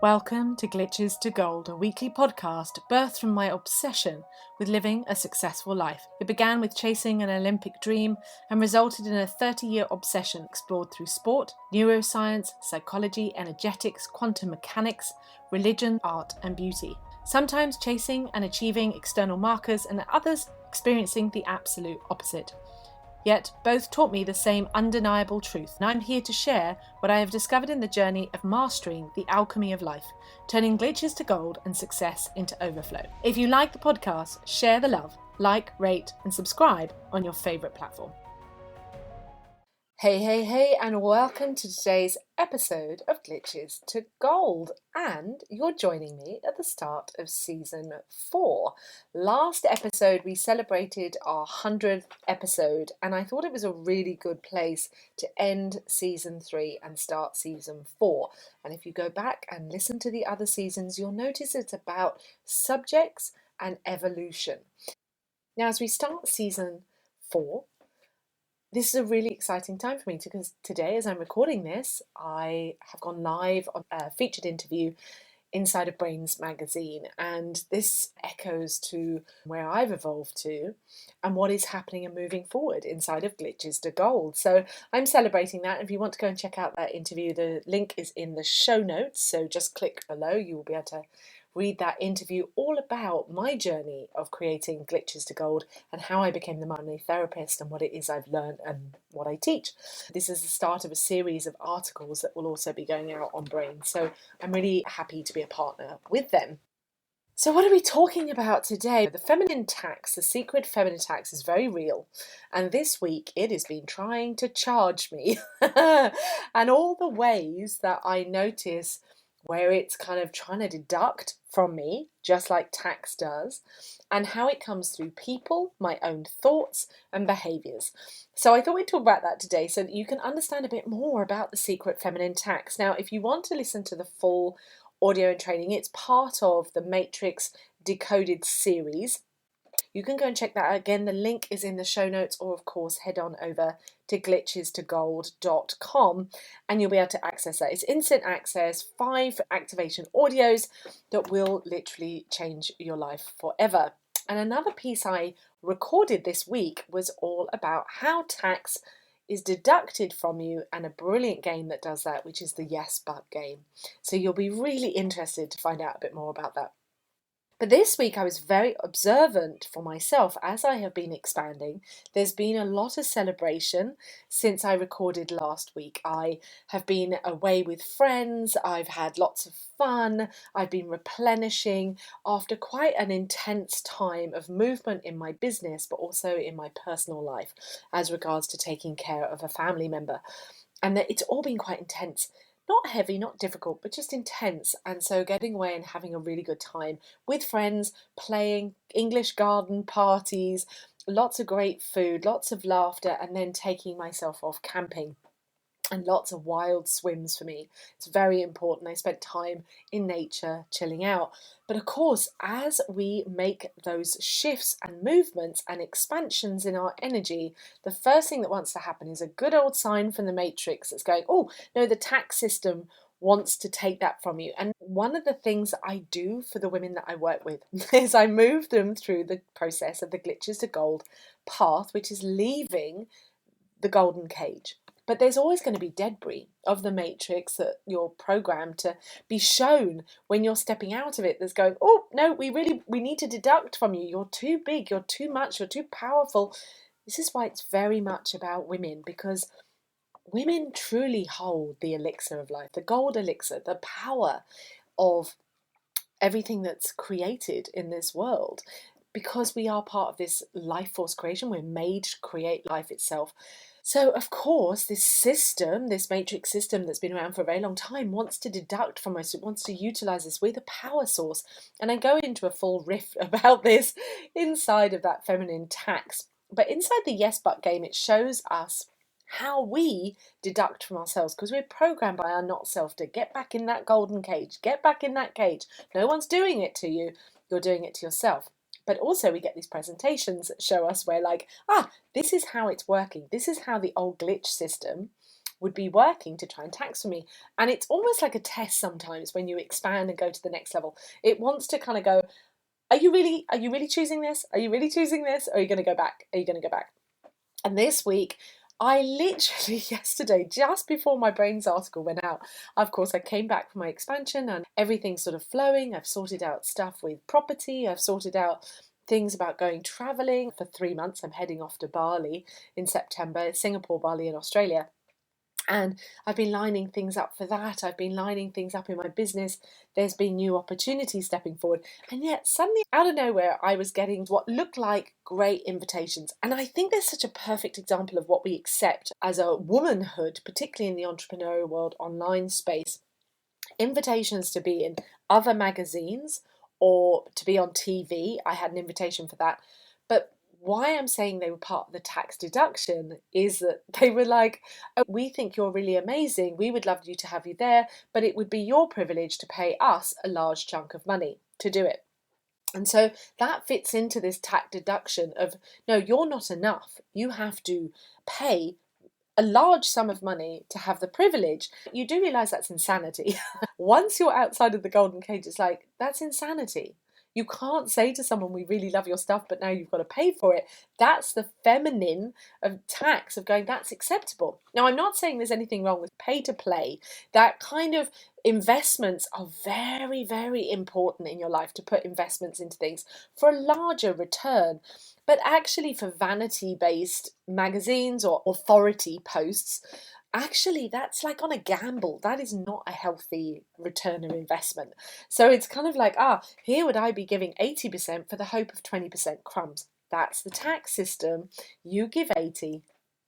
Welcome to Glitches to Gold, a weekly podcast birthed from my obsession with living a successful life. It began with chasing an Olympic dream and resulted in a 30-year obsession explored through sport, neuroscience, psychology, energetics, quantum mechanics, religion, art, and beauty. Sometimes chasing and achieving external markers, and at others experiencing the absolute opposite. Yet both taught me the same undeniable truth, and I'm here to share what I have discovered in the journey of mastering the alchemy of life, turning glitches to gold and success into overflow. If you like the podcast, share the love, like, rate, and subscribe on your favourite platform. Hey, and welcome to today's episode of Glitches to Gold. And you're joining me at the start of season 4. Last episode, we celebrated our 100th episode, and I thought it was a really good place to end season 3 and start season 4. And if you go back and listen to the other seasons, you'll notice it's about subjects and evolution. Now, as we start season 4, this is a really exciting time for me because today, as I'm recording this, I have gone live on a featured interview inside of Brainz magazine, and this echoes to where I've evolved to and what is happening and moving forward inside of Glitches to Gold. So I'm celebrating that. If you want to go and check out that interview, the link is in the show notes, so just click below. You will be able to read that interview all about my journey of creating Glitches to Gold and how I became the money therapist and what it is I've learned and what I teach. This is the start of a series of articles that will also be going out on Brainz, so I'm really happy to be a partner with them. So what are we talking about today? The feminine tax, the secret feminine tax is very real. And this week it has been trying to charge me. And all the ways that I notice where it's kind of trying to deduct from me, just like tax does, and how it comes through people, my own thoughts and behaviours. So I thought we'd talk about that today so that you can understand a bit more about the secret feminine tax. Now, if you want to listen to the full audio and training, it's part of the Matrix Decoded series. You can go and check that out. Again, the link is in the show notes, or of course head on over to glitchestogold.com and you'll be able to access that. It's instant access, 5 activation audios that will literally change your life forever. And another piece I recorded this week was all about how tax is deducted from you, and a brilliant game that does that, which is the yes but game. So you'll be really interested to find out a bit more about that. But this week I was very observant for myself as I have been expanding. There's been a lot of celebration since I recorded last week. I have been away with friends, I've had lots of fun, I've been replenishing after quite an intense time of movement in my business, but also in my personal life as regards to taking care of a family member. And that it's all been quite intense. Not heavy, not difficult, but just intense. And so getting away and having a really good time with friends, playing English garden parties, lots of great food, lots of laughter, and then taking myself off camping. And lots of wild swims for me. It's very important. I spent time in nature, chilling out. But of course, as we make those shifts and movements and expansions in our energy, the first thing that wants to happen is a good old sign from the matrix that's going, oh, no, the tax system wants to take that from you. And one of the things that I do for the women that I work with is I move them through the process of the Glitches to Gold path, which is leaving the golden cage. But there's always going to be debris of the matrix that you're programmed to be shown when you're stepping out of it. That's going, oh, no, we need to deduct from you. You're too big, you're too much, you're too powerful. This is why it's very much about women, because women truly hold the elixir of life, the gold elixir, the power of everything that's created in this world. Because we are part of this life force creation, we're made to create life itself. So, of course, this system, this matrix system that's been around for a very long time, wants to deduct from us. It wants to utilize us with a power source. And I go into a full riff about this inside of that feminine tax. But inside the yes but game, it shows us how we deduct from ourselves, because we're programmed by our not self to get back in that golden cage, get back in that cage. No one's doing it to you. You're doing it to yourself. But also we get these presentations that show us where like, this is how it's working. This is how the old glitch system would be working to try and tax for me. And it's almost like a test sometimes when you expand and go to the next level. It wants to kind of go, are you really choosing this? Are you really choosing this? Or are you going to go back? Are you going to go back? And this week, I literally yesterday, just before my Brainz article went out, of course, I came back from my expansion and everything's sort of flowing. I've sorted out stuff with property. I've sorted out things about going traveling for 3 months. I'm heading off to Bali in September, Singapore, Bali, and Australia. And I've been lining things up for that. I've been lining things up in my business. There's been new opportunities stepping forward. And yet, suddenly, out of nowhere, I was getting what looked like great invitations. And I think there's such a perfect example of what we accept as a womanhood, particularly in the entrepreneurial world online space. Invitations to be in other magazines or to be on TV. I had an invitation for that. But why I'm saying they were part of the tax deduction is that they were like, oh, we think you're really amazing. We would love you to have you there, but it would be your privilege to pay us a large chunk of money to do it. And so that fits into this tax deduction of, no, you're not enough. You have to pay a large sum of money to have the privilege. You do realize that's insanity. Once you're outside of the golden cage, it's like, that's insanity. You can't say to someone, we really love your stuff, but now you've got to pay for it. That's the feminine of tax, of going, that's acceptable. Now, I'm not saying there's anything wrong with pay to play. That kind of investments are very, very important in your life, to put investments into things for a larger return. But actually, for vanity-based magazines or authority posts, actually, that's like on a gamble. That is not a healthy return of investment. So it's kind of like, here would I be giving 80% for the hope of 20% crumbs. That's the tax system. You give 80,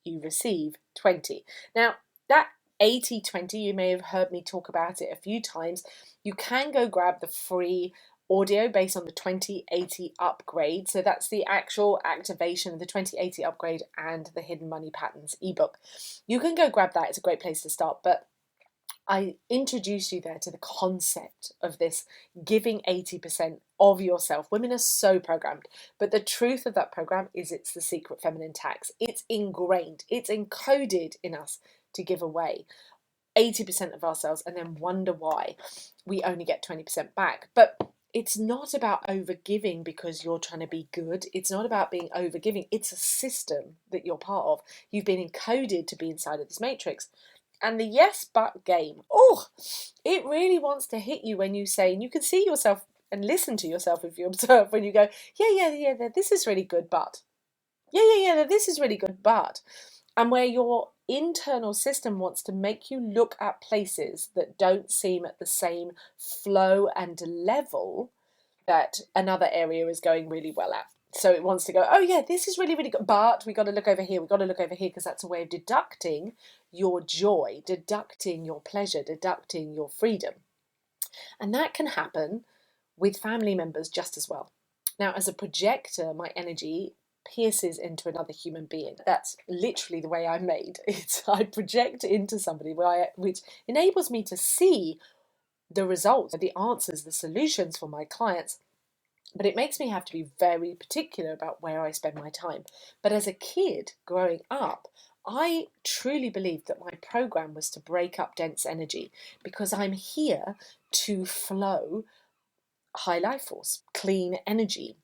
you receive 20. Now, that 80-20, you may have heard me talk about it a few times. You can go grab the free audio based on the 2080 upgrade. So that's the actual activation of the 2080 upgrade and the Hidden Money Patterns ebook. You can go grab that. It's a great place to start. But I introduce you there to the concept of this giving 80% of yourself. Women are so programmed, but the truth of that program is it's the secret feminine tax. It's ingrained, it's encoded in us to give away 80% of ourselves and then wonder why we only get 20% back. But it's not about overgiving because you're trying to be good. It's not about being overgiving. It's a system that you're part of. You've been encoded to be inside of this matrix. And the yes but game, it really wants to hit you when you say, and you can see yourself and listen to yourself if you observe, when you go, yeah, this is really good, but yeah, this is really good, but, and where your internal system wants to make you look at places that don't seem at the same flow and level that another area is going really well at. So it wants to go, oh yeah, this is really, really good, but we got to look over here, because that's a way of deducting your joy, deducting your pleasure, deducting your freedom. And that can happen with family members just as well. Now, as a projector, my energy pierces into another human being. That's literally the way I'm made. I project into somebody, which enables me to see the results, the answers, the solutions for my clients. But it makes me have to be very particular about where I spend my time. But as a kid growing up, I truly believed that my program was to break up dense energy, because I'm here to flow high life force, clean energy,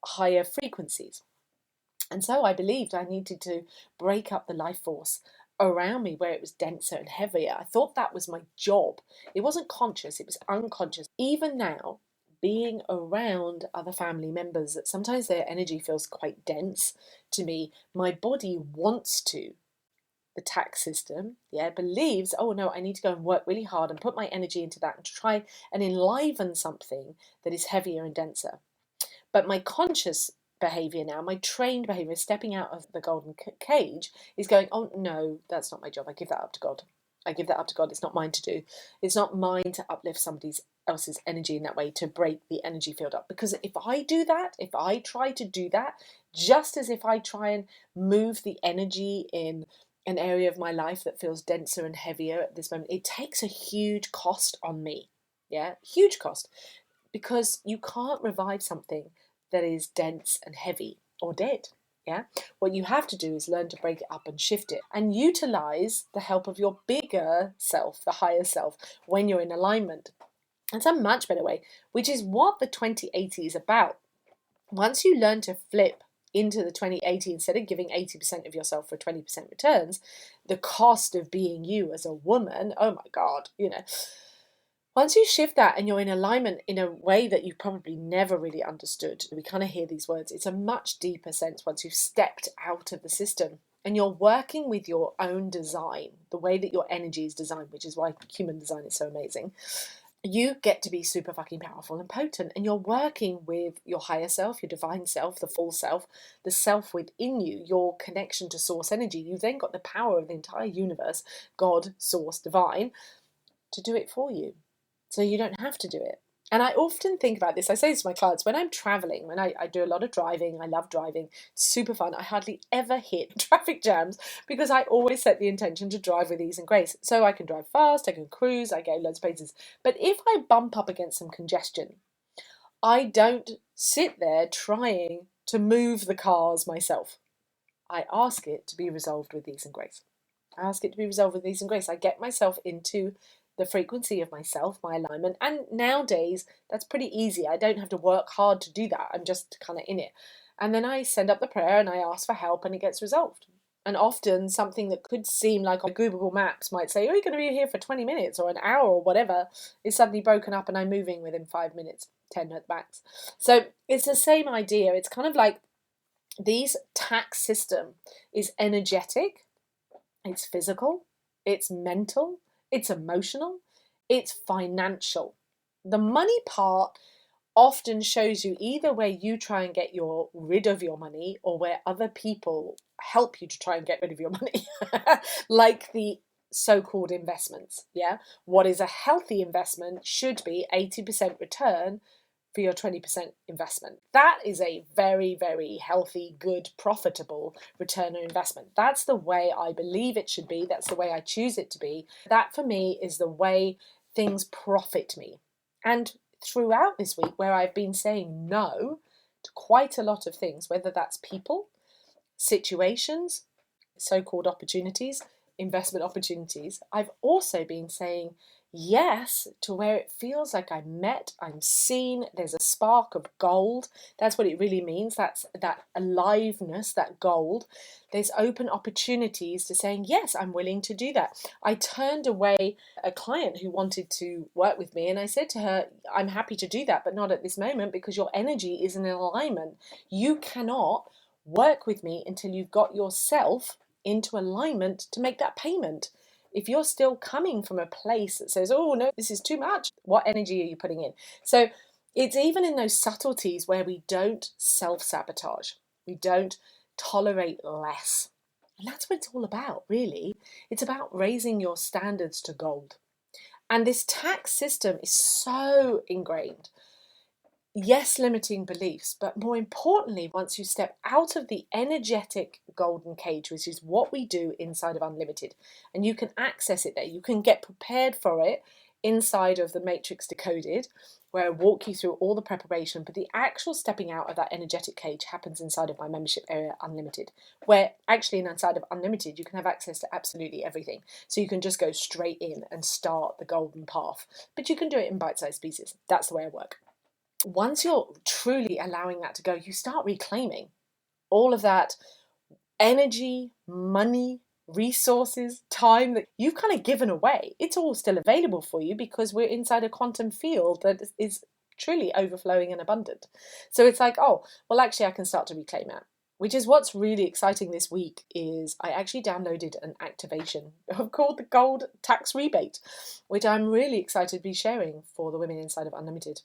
higher frequencies. And so I believed I needed to break up the life force around me where it was denser and heavier. I thought that was my job. It wasn't conscious, it was unconscious. Even now, being around other family members, that sometimes their energy feels quite dense to me, my body wants to. The tax system, believes, oh no, I need to go and work really hard and put my energy into that and try and enliven something that is heavier and denser. But my conscious behavior now, my trained behavior, stepping out of the golden cage, is going, oh no, that's not my job. I give that up to God. I give that up to God. It's not mine to do. It's not mine to uplift somebody else's energy in that way, to break the energy field up. Because if I do that, if I try to do that, just as if I try and move the energy in an area of my life that feels denser and heavier at this moment, it takes a huge cost on me. Yeah, huge cost. Because you can't revive something that is dense and heavy or dead. Yeah. What you have to do is learn to break it up and shift it and utilize the help of your bigger self, the higher self, when you're in alignment. It's a much better way, which is what the 2080 is about. Once you learn to flip into the 2080, instead of giving 80% of yourself for 20% returns, the cost of being you as a woman, oh my God, once you shift that and you're in alignment in a way that you probably never really understood, we kind of hear these words, it's a much deeper sense once you've stepped out of the system and you're working with your own design, the way that your energy is designed, which is why human design is so amazing. You get to be super fucking powerful and potent, and you're working with your higher self, your divine self, the full self, the self within you, your connection to source energy. You've then got the power of the entire universe, God, source, divine, to do it for you. So you don't have to do it. And I often think about this. I say this to my clients when I'm traveling, when I do a lot of driving, I love driving, it's super fun. I hardly ever hit traffic jams because I always set the intention to drive with ease and grace. So I can drive fast, I can cruise, I go loads of places. But if I bump up against some congestion, I don't sit there trying to move the cars myself. I ask it to be resolved with ease and grace. I ask it to be resolved with ease and grace. I get myself into the frequency of myself, my alignment. And nowadays, that's pretty easy. I don't have to work hard to do that. I'm just kind of in it. And then I send up the prayer and I ask for help and it gets resolved. And often something that could seem like on Google Maps might say, oh, you're going to be here for 20 minutes or an hour or whatever, is suddenly broken up and I'm moving within 5 minutes, 10 at max. So it's the same idea. It's kind of like these tax system is energetic, it's physical, it's mental, it's emotional, it's financial. The money part often shows you either where you try and get rid of your money or where other people help you to try and get rid of your money, like the so-called investments. Yeah, what is a healthy investment should be 80% return for your 20% investment. That is a very, very healthy, good, profitable return on investment. That's the way I believe it should be. That's the way I choose it to be. That for me is the way things profit me. And throughout this week, where I've been saying no to quite a lot of things, whether that's people, situations, so-called opportunities, investment opportunities, I've also been saying yes to where it feels like I'm met, I'm seen, there's a spark of gold. That's what it really means. That's that aliveness, that gold. There's open opportunities to saying, yes, I'm willing to do that. I turned away a client who wanted to work with me and I said to her, I'm happy to do that, but not at this moment because your energy is in alignment. You cannot work with me until you've got yourself into alignment to make that payment. If you're still coming from a place that says, oh no, this is too much, what energy are you putting in? So it's even in those subtleties where we don't self-sabotage, we don't tolerate less. And that's what it's all about, really. It's about raising your standards to gold. And this tax system is so ingrained. Yes, limiting beliefs, but more importantly, once you step out of the energetic golden cage, which is what we do inside of Unlimited, and you can access it there, you can get prepared for it inside of the Matrix Decoded, where I walk you through all the preparation, but the actual stepping out of that energetic cage happens inside of my membership area, Unlimited, where actually inside of Unlimited, you can have access to absolutely everything. So you can just go straight in and start the golden path, but you can do it in bite-sized pieces. That's the way I work. Once you're truly allowing that to go, you start reclaiming all of that energy, money, resources, time that you've kind of given away. It's all still available for you because we're inside a quantum field that is truly overflowing and abundant. So it's like, oh, well, actually, I can start to reclaim that. Which is what's really exciting this week is I actually downloaded an activation called the Gold Tax Rebate, which I'm really excited to be sharing for the women inside of Unlimited.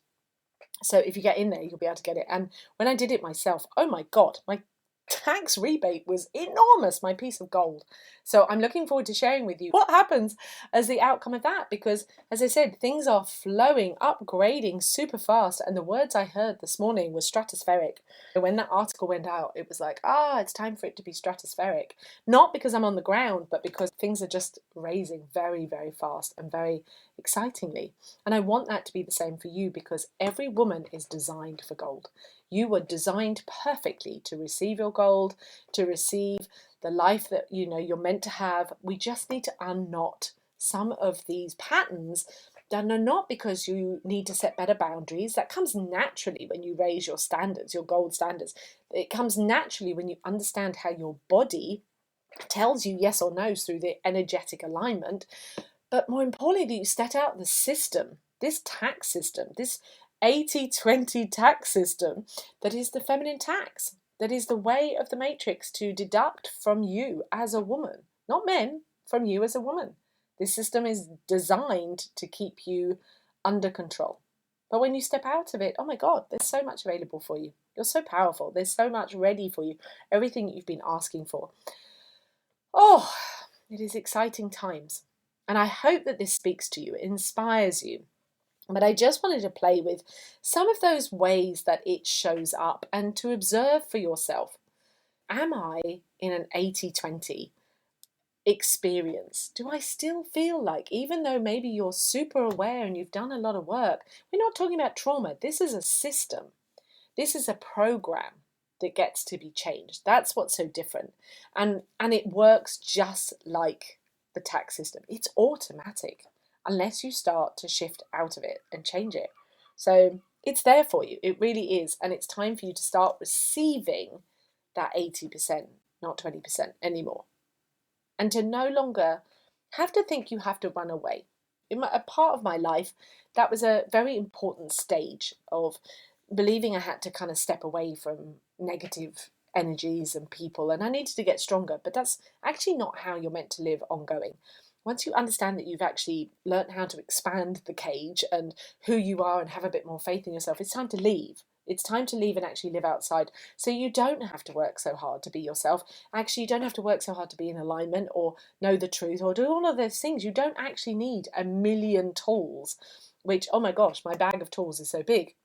So if you get in there, you'll be able to get it. And when I did it myself, oh my God, my tax rebate was enormous, my piece of gold. So I'm looking forward to sharing with you what happens as the outcome of that, because as I said, things are flowing, upgrading super fast. And the words I heard this morning were stratospheric. When that article went out, it was like, it's time for it to be stratospheric. Not because I'm on the ground, but because things are just raising very, very fast and very excitingly. And I want that to be the same for you, because every woman is designed for gold. You were designed perfectly to receive your gold, to receive the life that you're meant to have. We just need to unknot some of these patterns that are not because you need to set better boundaries. That comes naturally when you raise your standards, your gold standards. It comes naturally when you understand how your body tells you yes or no through the energetic alignment. But more importantly, you set out the system, this tax system, this 80-20 tax system that is the feminine tax, that is the way of the matrix to deduct from you as a woman, not men, from you as a woman. This system is designed to keep you under control. But when you step out of it, oh my God, there's so much available for you. You're so powerful. There's so much ready for you. Everything you've been asking for. Oh, it is exciting times. And I hope that this speaks to you, inspires you. But I just wanted to play with some of those ways that it shows up and to observe for yourself. Am I in an 80-20 experience? Do I still feel like, even though maybe you're super aware and you've done a lot of work, we're not talking about trauma. This is a system. This is a program that gets to be changed. That's what's so different. And it works just like the tax system. It's automatic unless you start to shift out of it and change it. So it's there for you. It really is. And it's time for you to start receiving that 80%, not 20% anymore. And to no longer have to think you have to run away. In a part of my life, that was a very important stage of believing I had to kind of step away from negative energies and people, and I needed to get stronger. But that's actually not how you're meant to live ongoing. Once you understand that you've actually learned how to expand the cage and who you are and have a bit more faith in yourself, it's time to leave. It's time to leave and actually live outside. So you don't have to work so hard to be yourself. Actually, you don't have to work so hard to be in alignment or know the truth or do all of those things. You don't actually need a million tools, which, oh my gosh, my bag of tools is so big.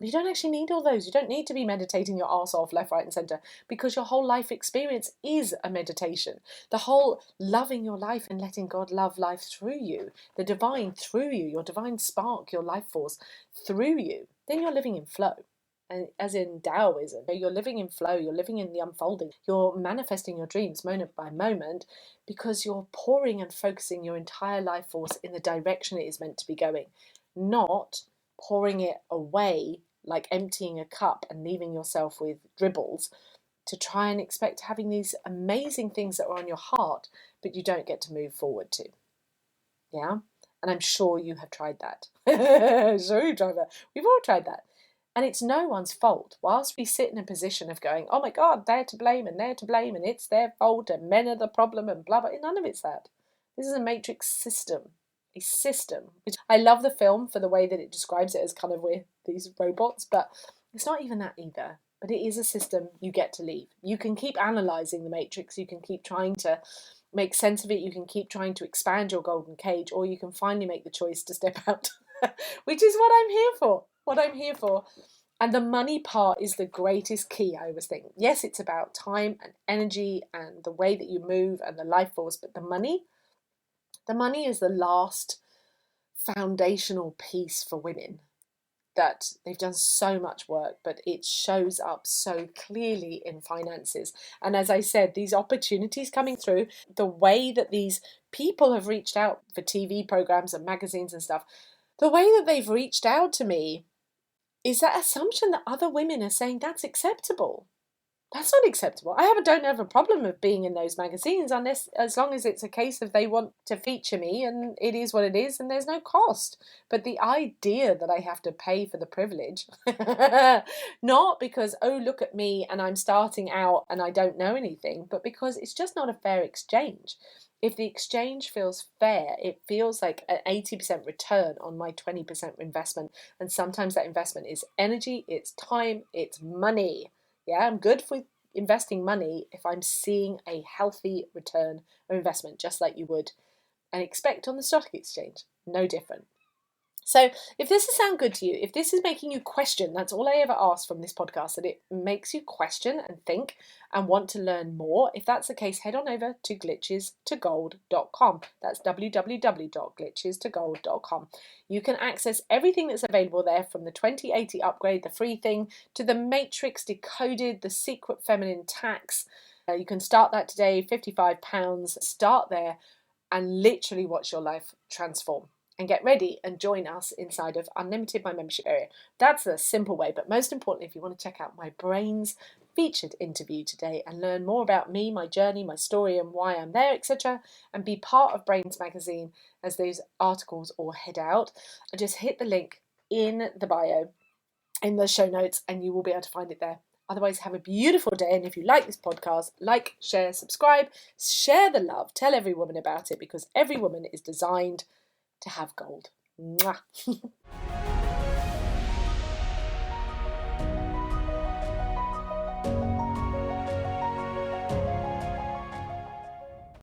You don't actually need all those. You don't need to be meditating your arse off left, right, and centre, because your whole life experience is a meditation. The whole loving your life and letting God love life through you, the divine through you, your divine spark, your life force through you, then you're living in flow. And as in Taoism, you're living in flow, you're living in the unfolding, you're manifesting your dreams moment by moment because you're pouring and focusing your entire life force in the direction it is meant to be going, not pouring it away like emptying a cup and leaving yourself with dribbles to try and expect having these amazing things that are on your heart, but you don't get to move forward to. Yeah? And I'm sure you have tried that. Sure you've tried that. We've all tried that. And it's no one's fault. Whilst we sit in a position of going, oh my God, they're to blame and it's their fault and men are the problem and blah, blah. None of it's that. This is a matrix system. A system. I love the film for the way that it describes it as kind of with these robots, but it's not even that either. But it is a system you get to leave. You can keep analysing the matrix. You can keep trying to make sense of it. You can keep trying to expand your golden cage, or you can finally make the choice to step out, which is what I'm here for. What I'm here for. And the money part is the greatest key, I always think. Yes, it's about time and energy and the way that you move and the life force, but the money is the last foundational piece for women. That they've done so much work, but it shows up so clearly in finances. And as I said, these opportunities coming through, the way that these people have reached out for TV programs and magazines and stuff, the way that they've reached out to me is that assumption that other women are saying that's acceptable. That's not acceptable. Don't have a problem with being in those magazines as long as it's a case of they want to feature me and it is what it is and there's no cost. But the idea that I have to pay for the privilege, not because, oh, look at me and I'm starting out and I don't know anything, but because it's just not a fair exchange. If the exchange feels fair, it feels like an 80% return on my 20% investment. And sometimes that investment is energy, it's time, it's money. Yeah, I'm good for investing money if I'm seeing a healthy return of investment, just like you would and expect on the stock exchange. No different. So if this has sound good to you, if this is making you question, that's all I ever ask from this podcast, that it makes you question and think and want to learn more. If that's the case, head on over to glitchestogold.com. That's www.glitchestogold.com. You can access everything that's available there, from the 2080 upgrade, the free thing, to the Matrix Decoded, the Secret Feminine Tax. You can start that today, £55. Start there and literally watch your life transform. And get ready and join us inside of Unlimited, my membership area. That's a simple way, but most importantly, if you want to check out my Brainz featured interview today and learn more about me, my journey, my story, and why I'm there, etc., and be part of Brainz magazine as those articles all head out, just hit the link in the bio, in the show notes, and you will be able to find it there. Otherwise, have a beautiful day. And if you like this podcast, like, share, subscribe, share the love, tell every woman about it, because every woman is designed to have gold. Mwah.